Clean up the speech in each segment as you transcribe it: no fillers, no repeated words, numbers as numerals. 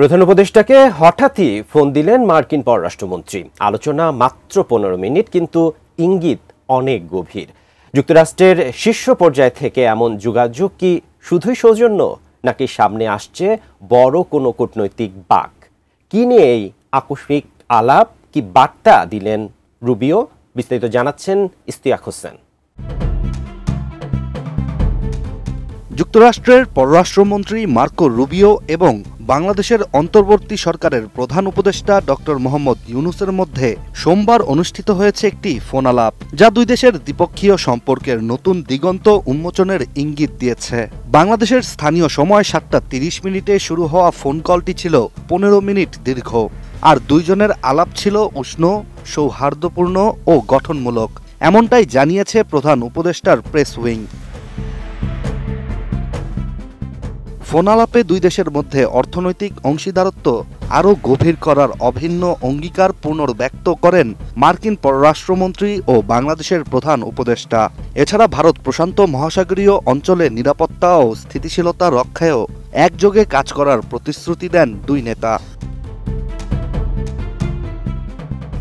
প্রধান উপদেষ্টাকে হঠাৎই ফোন দিলেন মার্কিন পররাষ্ট্রমন্ত্রী। আলোচনা মাত্র 15 মিনিট, কিন্তু ইঙ্গিত অনেক গভীর। যুক্তরাষ্ট্রের শীর্ষ পর্যায় থেকে এমন যোগাযোগ কি শুধুই সৌজন্য, নাকি সামনে আসছে বড় কোনো কূটনৈতিক বাঁক? কি নিয়ে এই আকস্মিক আলাপ, কি বার্তা দিলেন রুবিও? বিস্তারিত জানাচ্ছেন ইশতিয়াক হোসেন। যুক্তরাষ্ট্রের পররাষ্ট্রমন্ত্রী মার্কো রুবিও এবং বাংলাদেশের অন্তর্বর্তী সরকারের প্রধান উপদেষ্টা ডক্টর মোহাম্মদ ইউনুসের মধ্যে সোমবার অনুষ্ঠিত হয়েছে একটি ফোন আলাপ, যা দুই দেশের দ্বিপক্ষীয় সম্পর্কের নতুন দিগন্ত উন্মোচনের ইঙ্গিত দিয়েছে। বাংলাদেশের স্থানীয় সময় 7টা 30 মিনিটে শুরু হওয়া ফোন কলটি ছিল 15 মিনিট দীর্ঘ, আর দুইজনের আলাপ ছিল উষ্ণ, সৌহার্দ্যপূর্ণ ও গঠনমূলক। এমনটাই জানিয়েছে প্রধান উপদেষ্টার প্রেস উইং। ফোন আলাপে দুই দেশের মধ্যে অর্থনৈতিক অংশীদারত্ব আরও গভীর করার অভিন্ন অঙ্গীকার পুনর্ব্যক্ত করেন মার্কিন পররাষ্ট্রমন্ত্রী ও বাংলাদেশের প্রধান উপদেষ্টা। এছাড়া ভারত প্রশান্ত মহাসাগরীয় অঞ্চলে নিরাপত্তা ও স্থিতিশীলতা রক্ষায়ও একযোগে কাজ করার প্রতিশ্রুতি দেন দুই নেতা।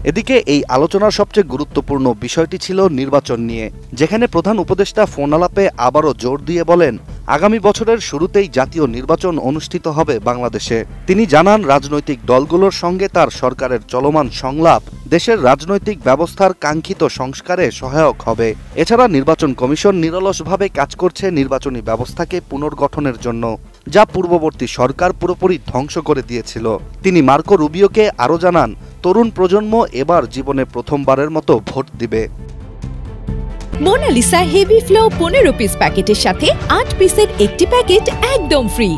এদিকে এই আলোচনার সবচেয়ে গুরুত্বপূর্ণ বিষয়টি ছিল নির্বাচন নিয়ে, যেখানে প্রধান উপদেষ্টা ফোন আলাপে আবারও জোর দিয়ে বলেন আগামী বছরের শুরুতেই জাতীয় নির্বাচন অনুষ্ঠিত হবে বাংলাদেশে। তিনি জানান রাজনৈতিক দলগুলোর সঙ্গে তার সরকারের চলমান সংলাপ দেশের রাজনৈতিক ব্যবস্থার কাঙ্ক্ষিত সংস্কারে সহায়ক হবে। এছাড়া নির্বাচন কমিশন নিরলসভাবে কাজ করছে নির্বাচনী ব্যবস্থাকে পুনর্গঠনের জন্য, যা পূর্ববর্তী সরকার পুরোপুরি ধ্বংস করে দিয়েছিল। তিনি মার্কো রুবিওকে আরও জানান তরুণ প্রজন্ম এবার জীবনে প্রথমবারের মতো ভোট দিবে। মোনালিসা হেভি ফ্লো 15 পিস প্যাকেটের সাথে 8 পিসের একটি প্যাকেট একদম ফ্রি।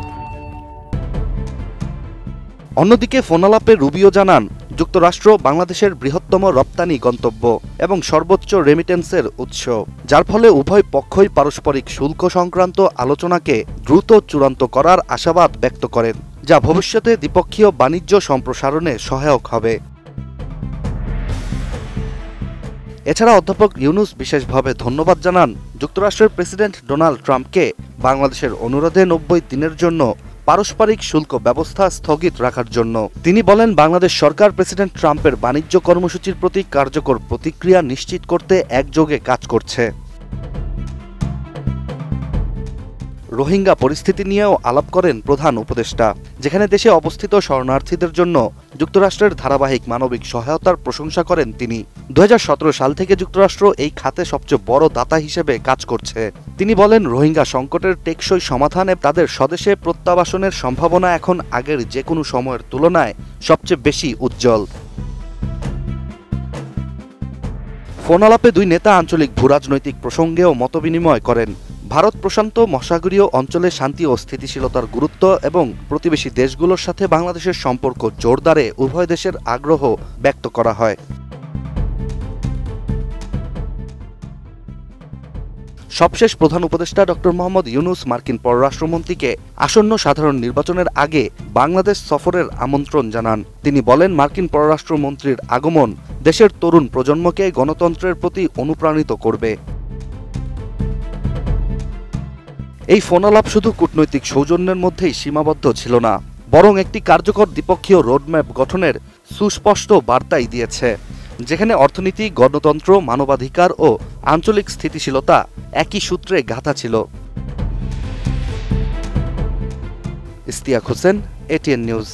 অন্যদিকে ফোন আলাপে রুবিও জানান যুক্তরাষ্ট্র বাংলাদেশের বৃহত্তম রপ্তানি গন্তব্য এবং সর্বোচ্চ রেমিটেন্সের উৎস, যার ফলে উভয় পক্ষই পারস্পরিক শুল্ক সংক্রান্ত আলোচনাকে দ্রুত চূড়ান্ত করার আশাবাদ ব্যক্ত করেন, যা ভবিষ্যতে দ্বিপক্ষীয় বাণিজ্য সম্প্রসারণে সহায়ক হবে। এছাড়া অধ্যাপক ইউনুস বিশেষভাবে ধন্যবাদ জানান যুক্তরাষ্ট্রের প্রেসিডেন্ট ডোনাল্ড ট্রাম্পকে বাংলাদেশের অনুরোধে 90 দিনের জন্য পারস্পরিক শুল্ক ব্যবস্থা স্থগিত রাখার জন্য। তিনি বলেন বাংলাদেশ সরকার প্রেসিডেন্ট ট্রাম্পের বাণিজ্য কর্মসূচির প্রতি কার্যকর প্রতিক্রিয়া নিশ্চিত করতে একযোগে কাজ করছে। রোহিঙ্গা পরিস্থিতি নিয়েও আলাপ করেন প্রধান উপদেষ্টা, যেখানে দেশে অবস্থিত শরণার্থীদের জন্য যুক্তরাষ্ট্রের ধারাবাহিক মানবিক সহায়তার প্রশংসা করেন তিনি। 2017 সাল থেকে যুক্তরাষ্ট্র এই খাতে সবচেয়ে বড় দাতা হিসেবে কাজ করছে। তিনি বলেন রোহিঙ্গা সংকটের টেকসই সমাধানে তাদের স্বদেশে প্রত্যাবাসনের সম্ভাবনা এখন আগের যে কোনো সময়ের তুলনায় সবচেয়ে বেশি উজ্জ্বল। ফোন আলাপে দুই নেতা আঞ্চলিক ভূরাজনৈতিক প্রসঙ্গেও মতবিনিময় করেন। ভারত প্রশান্ত মহাসাগরীয় অঞ্চলে শান্তি ও স্থিতিশীলতার গুরুত্ব এবং প্রতিবেশী দেশগুলোর সাথে বাংলাদেশের সম্পর্ক জোরদারে উভয় দেশের আগ্রহ ব্যক্ত করা হয়। সবশেষ প্রধান উপদেষ্টা ডক্টর মোহাম্মদ ইউনুস মার্কিন পররাষ্ট্রমন্ত্রীকে আসন্ন সাধারণ নির্বাচনের আগে বাংলাদেশ সফরের আমন্ত্রণ জানান। তিনি বলেন মার্কিন পররাষ্ট্রমন্ত্রীর আগমন দেশের তরুণ প্রজন্মকে গণতন্ত্রের প্রতি অনুপ্রাণিত করবে। এই ফোন আলাপ শুধু কূটনৈতিক সৌজন্যের মধ্যেই সীমাবদ্ধ ছিল না, বরং একটি কার্যকর দ্বিপক্ষীয় রোডম্যাপ গঠনের সুস্পষ্ট বার্তাই দিয়েছে, যেখানে অর্থনীতি, গণতন্ত্র, মানবাধিকার ও আঞ্চলিক স্থিতিশীলতা একই সূত্রে গাঁথা ছিল। Ishtiaq Hossain, ATN news.